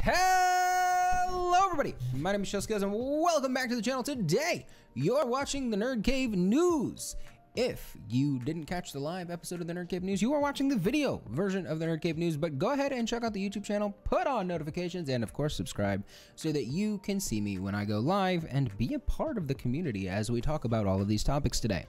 Hello everybody, my name is Skills and welcome back to the channel. Today, you're watching the Nerd Cave News. If you didn't catch the live episode of the Nerd Cave News, you are watching the video version of the Nerd Cave News, but go ahead and check out the YouTube channel, put on notifications, and of course subscribe so that you can see me when I go live and be a part of the community as we talk about all of these topics today.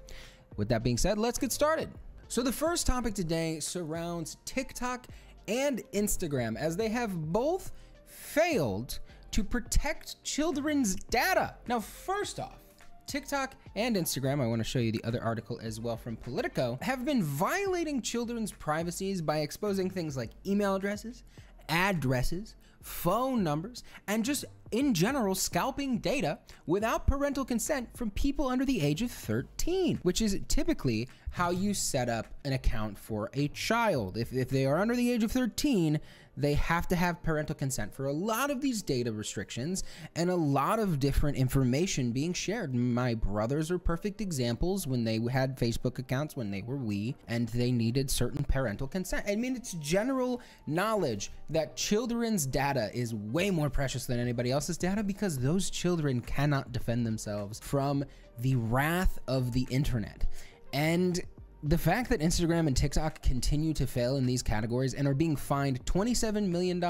With that being said, let's get started. So the first topic today surrounds TikTok and Instagram, as they have both failed to protect children's data. Now, first off, TikTok and Instagram, I want to show you the other article as well from Politico, have been violating children's privacies by exposing things like email addresses, addresses, phone numbers, and just in general scalping data without parental consent from people under the age of 13, which is typically how you set up an account for a child. If they are under the age of 13, they have to have parental consent for a lot of these data restrictions and a lot of different information being shared. My brothers are perfect examples when they had Facebook accounts when they were wee and they needed certain parental consent. I mean, it's general knowledge that children's data is way more precious than anybody else's data because those children cannot defend themselves from the wrath of the internet. And the fact that Instagram and TikTok continue to fail in these categories and are being fined $27 million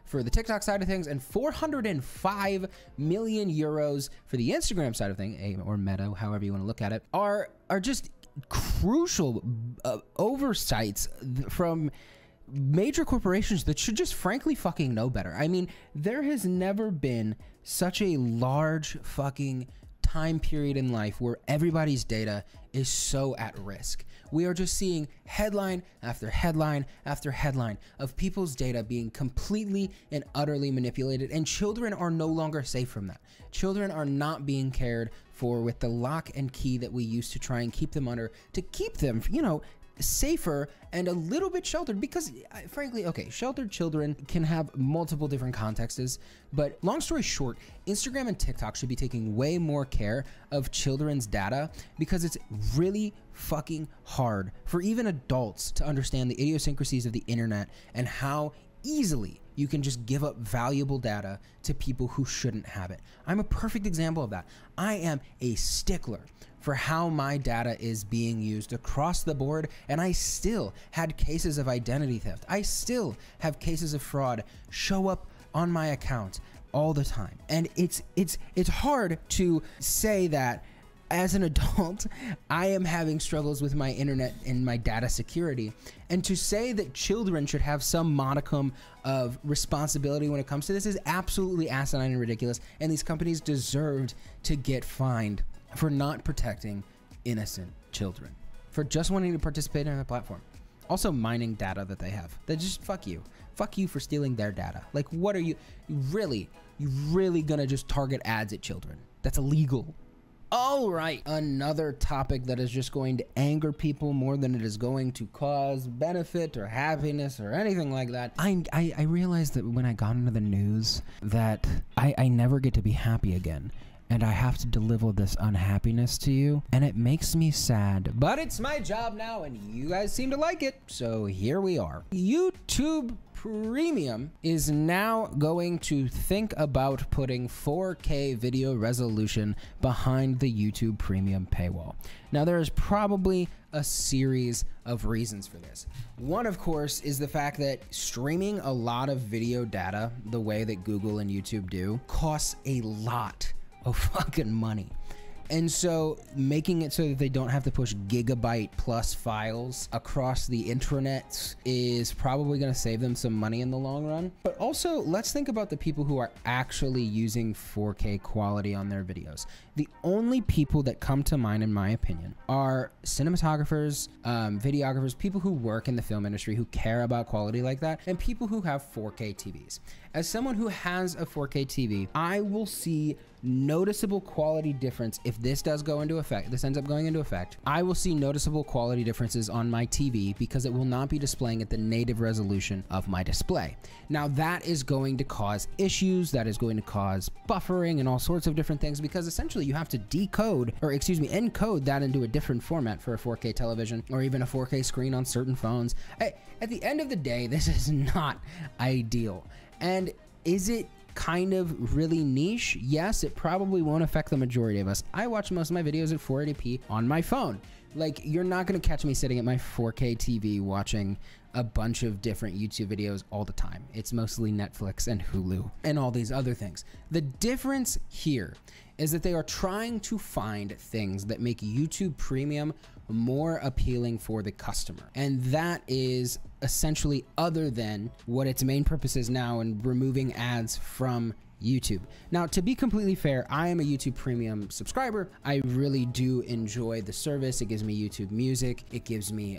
for the TikTok side of things and 405 million euros for the Instagram side of things, or Meta, however you want to look at it, are just crucial oversights from major corporations that should just frankly fucking know better. I mean, there has never been such a large fucking time period in life where everybody's data is so at risk. We are just seeing headline after headline after headline of people's data being completely and utterly manipulated, and children are no longer safe from that. Children are not being cared for with the lock and key that we used to try and keep them under, to keep them, you know, safer and a little bit sheltered, because frankly, okay, sheltered children can have multiple different contexts, but long story short, Instagram and TikTok should be taking way more care of children's data because it's really fucking hard for even adults to understand the idiosyncrasies of the internet and how easily you can just give up valuable data to people who shouldn't have it. I'm a perfect example of that. I am a stickler for how my data is being used across the board, and I still had cases of identity theft. I still have cases of fraud show up on my account all the time. And it's hard to say that as an adult, I am having struggles with my internet and my data security. And to say that children should have some modicum of responsibility when it comes to this is absolutely asinine and ridiculous. And these companies deserved to get fined for not protecting innocent children, for just wanting to participate in a platform. Also mining data that they have. They just fuck you. Fuck you for stealing their data. Like, what are you really gonna just target ads at children? That's illegal. All right, another topic that is just going to anger people more than it is going to cause benefit or happiness or anything like that. I realized that when I got into the news that I never get to be happy again. And I have to deliver this unhappiness to you, and it makes me sad. But it's my job now, and you guys seem to like it, so here we are. YouTube Premium is now going to think about putting 4K video resolution behind the YouTube Premium paywall. Now, there is probably a series of reasons for this. One, of course, is the fact that streaming a lot of video data the way that Google and YouTube do costs a lot of fucking money. And so making it so that they don't have to push gigabyte plus files across the intranet is probably going to save them some money in the long run. But also, let's think about the people who are actually using 4K quality on their videos. The only people that come to mind, in my opinion, are cinematographers, videographers, people who work in the film industry who care about quality like that, and people who have 4K TVs. As someone who has a 4K TV, I will see noticeable quality difference if this ends up going into effect. I will see noticeable quality differences on my TV because it will not be displaying at the native resolution of my display. Now, that is going to cause issues, that is going to cause buffering and all sorts of different things, because essentially you have to encode that into a different format for a 4K television or even a 4K screen on certain phones. At the end of the day, this is not ideal. And is it kind of really niche? Yes, it probably won't affect the majority of us. I watch most of my videos at 480p on my phone. Like, you're not gonna catch me sitting at my 4K TV watching a bunch of different YouTube videos all the time. It's mostly Netflix and Hulu and all these other things. The difference here is that they are trying to find things that make YouTube Premium more appealing for the customer. And that is essentially other than what its main purpose is now in removing ads from YouTube. Now, to be completely fair, I am a YouTube Premium subscriber. I really do enjoy the service. It gives me YouTube Music. It gives me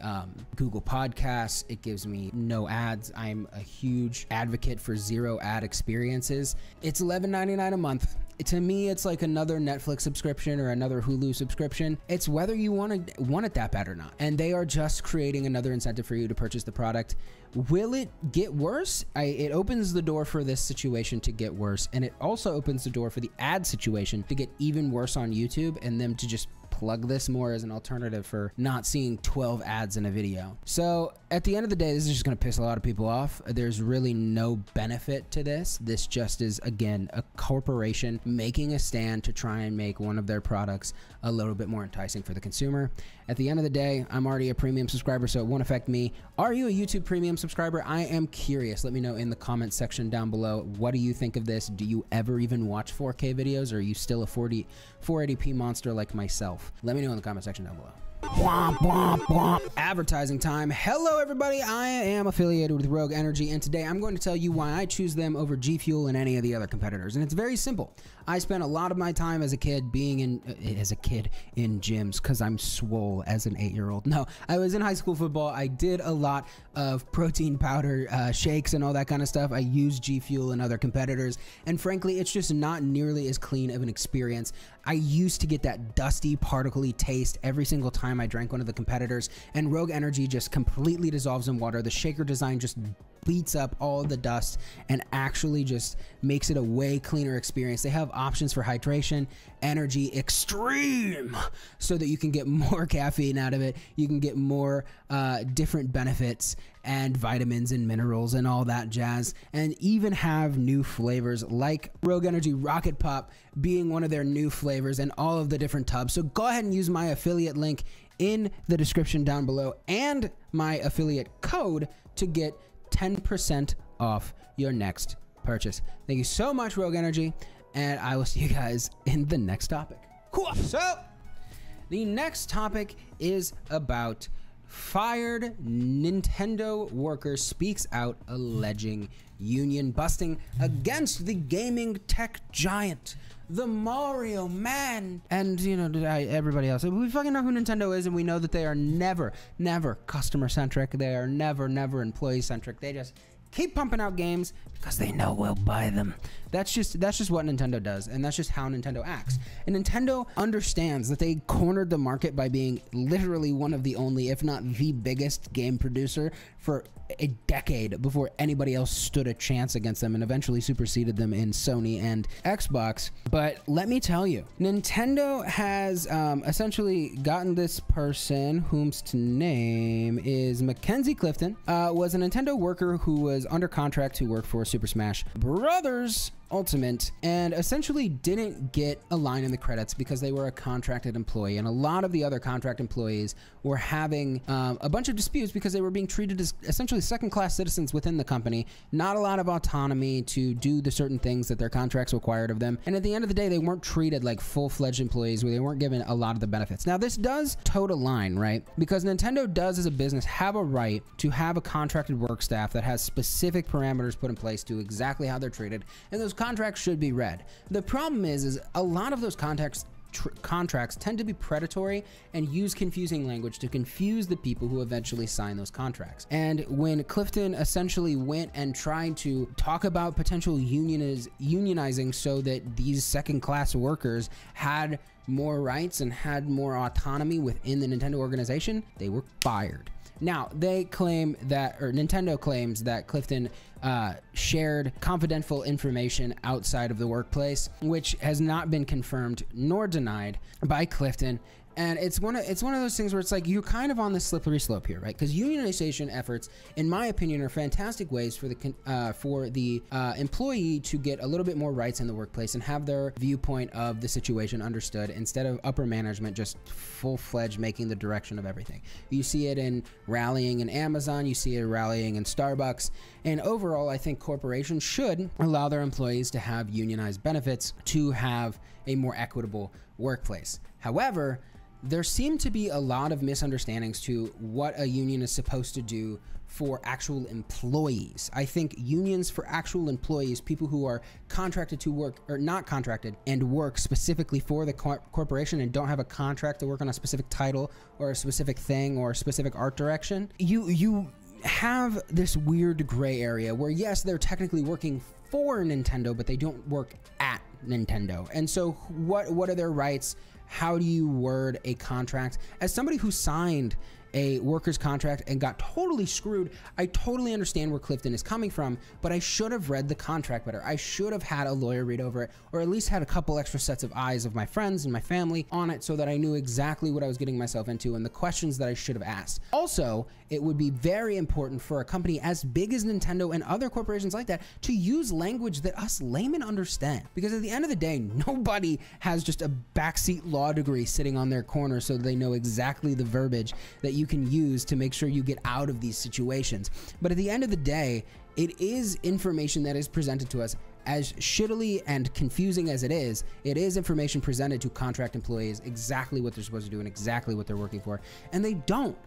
Google Podcasts. It gives me no ads. I'm a huge advocate for zero ad experiences. It's $11.99 a month. To me, it's like another Netflix subscription or another Hulu subscription. It's whether you want it that bad or not. And they are just creating another incentive for you to purchase the product. Will it get worse? It opens the door for this situation to get worse. And it also opens the door for the ad situation to get even worse on YouTube and them to just plug this more as an alternative for not seeing 12 ads in a video. So at the end of the day, this is just going to piss a lot of people off. There's really no benefit to this. This just is, again, a corporation making a stand to try and make one of their products a little bit more enticing for the consumer. At the end of the day, I'm already a premium subscriber, so it won't affect me. Are you a YouTube Premium subscriber? I am curious. Let me know in the comments section down below. What do you think of this? Do you ever even watch 4K videos, or are you still a 480p monster like myself? Let me know in the comment section down below. Womp, womp, womp. Advertising time. Hello everybody, I am affiliated with Rogue Energy, and today I'm going to tell you why I choose them over G Fuel and any of the other competitors. And it's very simple. I spent a lot of my time as a kid being in gyms because I'm swole as an 8-year-old. No, I was in high school football. I did a lot of protein powder shakes and all that kind of stuff. I used G Fuel and other competitors, and frankly, it's just not nearly as clean of an experience. I used to get that dusty, particly taste every single time I drank one of the competitors, and Rogue Energy just completely dissolves in water. The shaker design just beats up all of the dust and actually just makes it a way cleaner experience. They have options for hydration, energy extreme, so that you can get more caffeine out of it. You can get more different benefits and vitamins and minerals and all that jazz, and even have new flavors like Rogue Energy Rocket Pop being one of their new flavors, and all of the different tubs. So go ahead and use my affiliate link in the description down below and my affiliate code to get 10% off your next purchase. Thank you so much, Rogue Energy, and I will see you guys in the next topic. Cool. So the next topic is about fired Nintendo worker speaks out alleging union busting against the gaming tech giant, the Mario man. And you know, everybody else, we fucking know who Nintendo is, and we know that they are never customer centric. They are never employee centric. They just keep pumping out games because they know we'll buy them. That's just what Nintendo does, and that's just how Nintendo acts. And Nintendo understands that they cornered the market by being literally one of the only, if not the biggest game producer for a decade before anybody else stood a chance against them, and eventually superseded them in Sony and Xbox. But let me tell you, Nintendo has essentially gotten this person, whom's name is Mackenzie Clifton, was a Nintendo worker who was under contract to work for Super Smash Brothers Ultimate, and essentially didn't get a line in the credits because they were a contracted employee. And a lot of the other contract employees were having a bunch of disputes because they were being treated as essentially second-class citizens within the company, not a lot of autonomy to do the certain things that their contracts required of them. And at the end of the day, they weren't treated like full-fledged employees, where they weren't given a lot of the benefits. Now, this does toe a line, right? Because Nintendo does, as a business, have a right to have a contracted work staff that has specific parameters put in place to exactly how they're treated, and those contracts should be read. The problem is a lot of those contracts tend to be predatory and use confusing language to confuse the people who eventually sign those contracts. And when Clifton essentially went and tried to talk about potential unionizing so that these second-class workers had more rights and had more autonomy within the Nintendo organization, they were fired. Now, they claim that, or Nintendo claims that Clifton shared confidential information outside of the workplace, which has not been confirmed nor denied by Clifton. And it's one of those things where it's like you're kind of on this slippery slope here, right? Because unionization efforts, in my opinion, are fantastic ways for the employee to get a little bit more rights in the workplace and have their viewpoint of the situation understood, instead of upper management just full-fledged making the direction of everything. You see it in rallying in Amazon, you see it rallying in Starbucks, and overall, I think corporations should allow their employees to have unionized benefits to have a more equitable workplace. However, there seem to be a lot of misunderstandings to what a union is supposed to do for actual employees. I think unions for actual employees, people who are contracted to work or not contracted and work specifically for the corporation and don't have a contract to work on a specific title or a specific thing or a specific art direction, you have this weird gray area where, yes, they're technically working for Nintendo, but they don't work at Nintendo. And so what are their rights? How do you word a contract? As somebody who signed a worker's contract and got totally screwed, I totally understand where Clifton is coming from, but I should have read the contract better. I should have had a lawyer read over it, or at least had a couple extra sets of eyes of my friends and my family on it, so that I knew exactly what I was getting myself into and the questions that I should have asked. Also, it would be very important for a company as big as Nintendo and other corporations like that to use language that us laymen understand. Because at the end of the day, nobody has just a backseat law degree sitting on their corner so they know exactly the verbiage that you can use to make sure you get out of these situations. But at the end of the day, it is information that is presented to us. As shittily and confusing as it is information presented to contract employees, exactly what they're supposed to do and exactly what they're working for. And they don't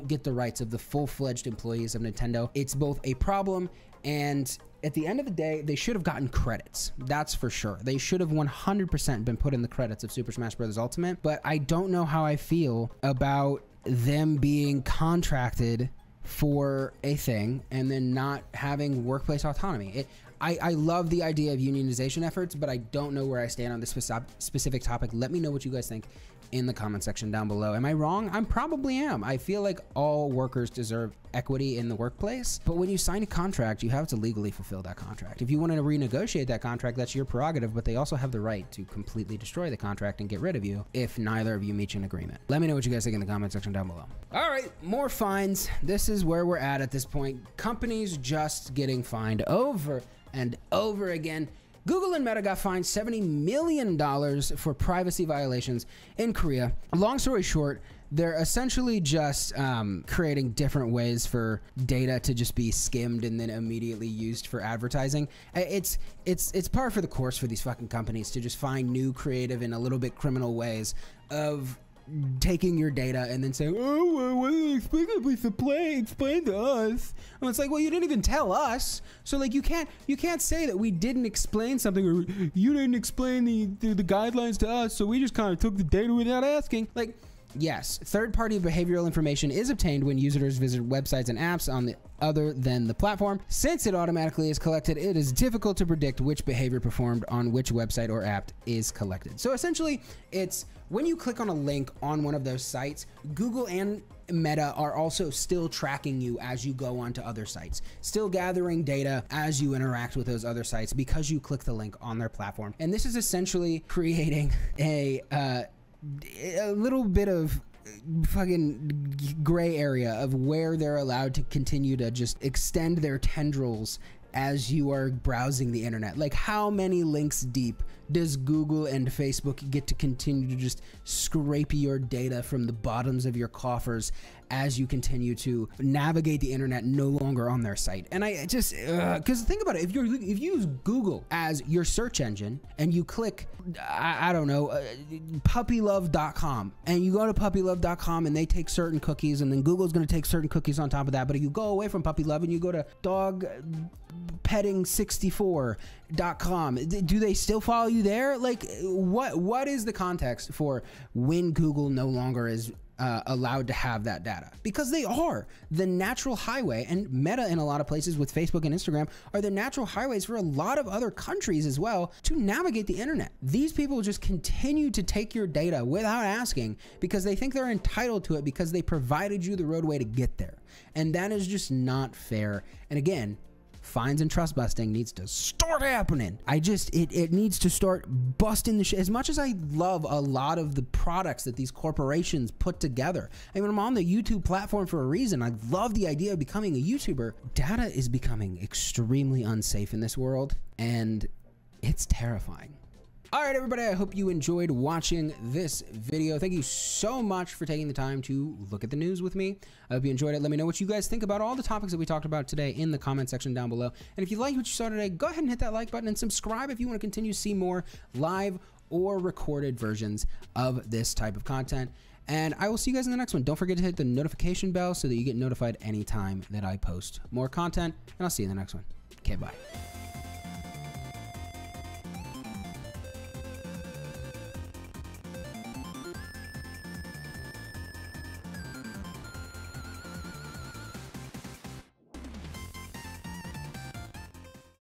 get the rights of the full-fledged employees of Nintendo. It's both a problem, and at the end of the day, they should have gotten credits. That's for sure. They should have 100% been put in the credits of Super Smash Bros. Ultimate, but I don't know how I feel about them being contracted for a thing and then not having workplace autonomy. I love the idea of unionization efforts, but I don't know where I stand on this specific topic. Let me know what you guys think in the comment section down below. Am I wrong? I probably am. I feel like all workers deserve equity in the workplace, but when you sign a contract, you have to legally fulfill that contract. If you want to renegotiate that contract, that's your prerogative, but they also have the right to completely destroy the contract and get rid of you if neither of you meet an agreement. Let me know what you guys think in the comment section down below. All right, more fines. This is where we're at this point. Companies just getting fined over and over again. Google and Meta got fined $70 million for privacy violations in Korea. Long story short, they're essentially just creating different ways for data to just be skimmed and then immediately used for advertising. It's par for the course for these fucking companies to just find new creative and a little bit criminal ways of taking your data and then saying, oh, well, what did they explain to us? And it's like, well, you didn't even tell us. So like, you can't say that we didn't explain something, or you didn't explain the guidelines to us, so we just kind of took the data without asking. Like, yes, third-party behavioral information is obtained when users visit websites and apps on the other than the platform. Since it automatically is collected, it is difficult to predict which behavior performed on which website or app is collected. So essentially, it's when you click on a link on one of those sites, Google and Meta are also still tracking you as you go onto other sites, still gathering data as you interact with those other sites because you click the link on their platform. And this is essentially creating a little bit of fucking gray area of where they're allowed to continue to just extend their tendrils as you are browsing the internet. Like, how many links deep does Google and Facebook get to continue to just scrape your data from the bottoms of your coffers as you continue to navigate the internet no longer on their site? And I just, because think about it, if you use Google as your search engine and you click, I don't know, puppylove.com, and you go to puppylove.com and they take certain cookies, and then Google's going to take certain cookies on top of that. But if you go away from Puppy Love and you go to dogpetting64.com, do they still follow you there? Like, what is the context for when Google no longer is allowed to have that data? Because they are the natural highway, and Meta in a lot of places with Facebook and Instagram are the natural highways for a lot of other countries as well to navigate the internet. These people just continue to take your data without asking because they think they're entitled to it because they provided you the roadway to get there. And that is just not fair. And again, fines and trust busting needs to start happening. It needs to start busting the shit. As much as I love a lot of the products that these corporations put together, I mean, I'm on the YouTube platform for a reason. I love the idea of becoming a YouTuber. Data is becoming extremely unsafe in this world, and it's terrifying. All right, everybody, I hope you enjoyed watching this video. Thank you so much for taking the time to look at the news with me. I hope you enjoyed it. Let me know what you guys think about all the topics that we talked about today in the comment section down below. And if you liked what you saw today, go ahead and hit that like button and subscribe if you want to continue to see more live or recorded versions of this type of content. And I will see you guys in the next one. Don't forget to hit the notification bell so that you get notified anytime that I post more content. And I'll see you in the next one. Okay, bye.